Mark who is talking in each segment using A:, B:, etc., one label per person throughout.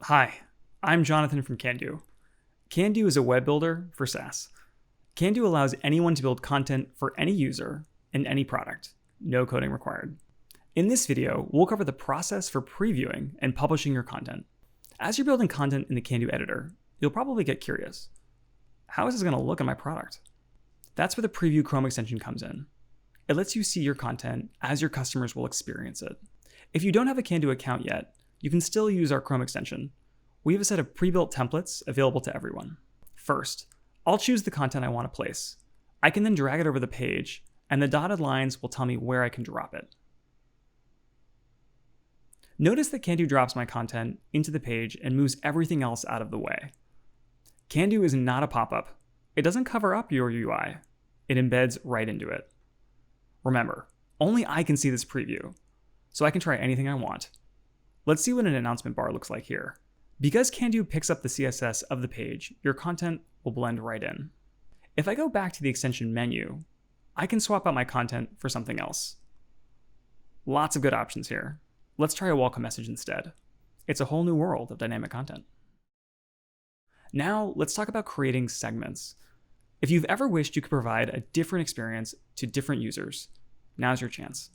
A: Hi, I'm Jonathan from Candu. Candu is a web builder for SaaS. Candu allows anyone to build content for any user in any product, no coding required. In this video, we'll cover the process for previewing and publishing your content. As you're building content in the Candu editor, you'll probably get curious. How is this going to look in my product? That's where the Preview Chrome extension comes in. It lets you see your content as your customers will experience it. If you don't have a Candu account yet, you can still use our Chrome extension. We have a set of pre-built templates available to everyone. First, I'll choose the content I want to place. I can then drag it over the page, and the dotted lines will tell me where I can drop it. Notice that Candu drops my content into the page and moves everything else out of the way. Candu is not a pop-up. It doesn't cover up your UI. It embeds right into it. Remember, only I can see this preview, so I can try anything I want. Let's see what an announcement bar looks like here. Because Candu picks up the CSS of the page, your content will blend right in. If I go back to the extension menu, I can swap out my content for something else. Lots of good options here. Let's try a welcome message instead. It's a whole new world of dynamic content. Now, let's talk about creating segments. If you've ever wished you could provide a different experience to different users, now's your chance.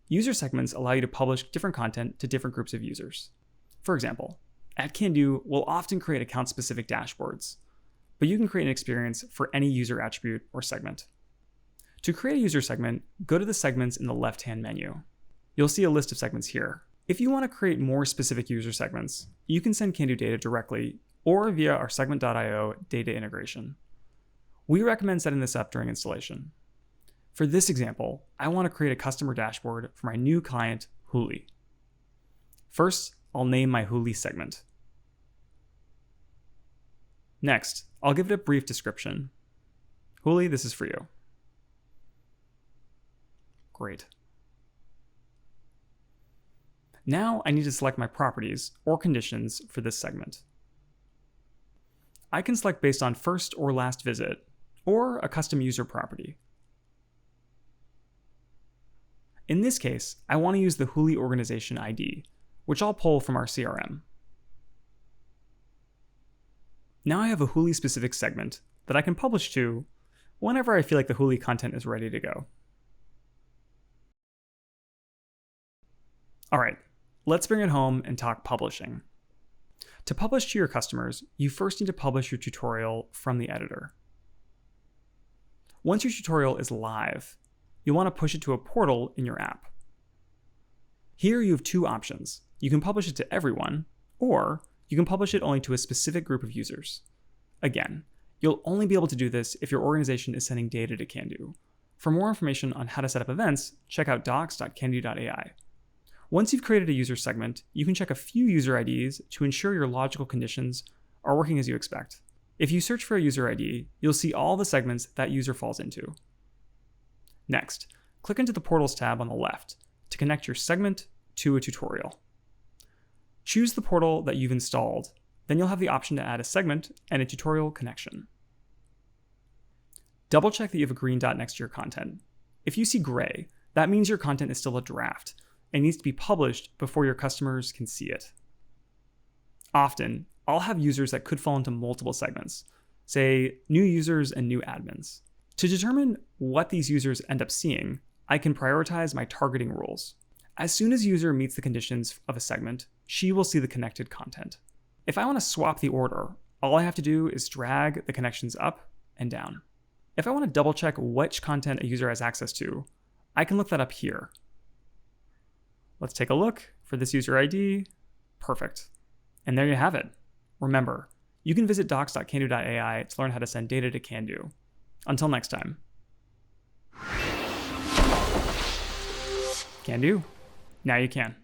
A: User segments allow you to publish different content to different groups of users. For example, at Candu, we'll often create account-specific dashboards, but you can create an experience for any user attribute or segment. To create a user segment, go to the segments in the left-hand menu. You'll see a list of segments here. If you want to create more specific user segments, you can send Candu data directly or via our segment.io data integration. We recommend setting this up during installation. For this example, I want to create a customer dashboard for my new client, Huli. First, I'll name my Huli segment. Next, I'll give it a brief description. Huli, this is for you. Great. Now I need to select my properties or conditions for this segment. I can select based on first or last visit, or a custom user property. In this case, I want to use the Huli organization ID, which I'll pull from our CRM. Now I have a Huli specific segment that I can publish to whenever I feel like the Huli content is ready to go. All right, let's bring it home and talk publishing. To publish to your customers, you first need to publish your tutorial from the editor. Once your tutorial is live, you'll want to push it to a portal in your app. Here you have two options. You can publish it to everyone, or you can publish it only to a specific group of users. Again, you'll only be able to do this if your organization is sending data to Candu. For more information on how to set up events, check out docs.candu.ai. Once you've created a user segment, you can check a few user IDs to ensure your logical conditions are working as you expect. If you search for a user ID, you'll see all the segments that user falls into. Next, click into the Portals tab on the left to connect your segment to a tutorial. Choose the portal that you've installed, then you'll have the option to add a segment and a tutorial connection. Double check that you have a green dot next to your content. If you see gray, that means your content is still a draft and needs to be published before your customers can see it. Often, I'll have users that could fall into multiple segments, say new users and new admins. To determine what these users end up seeing, I can prioritize my targeting rules. As soon as user meets the conditions of a segment, she will see the connected content. If I want to swap the order, all I have to do is drag the connections up and down. If I want to double check which content a user has access to, I can look that up here. Let's take a look for this user ID. Perfect. And there you have it. Remember, you can visit docs.candu.ai to learn how to send data to Candu. Until next time. Candu. Now you can.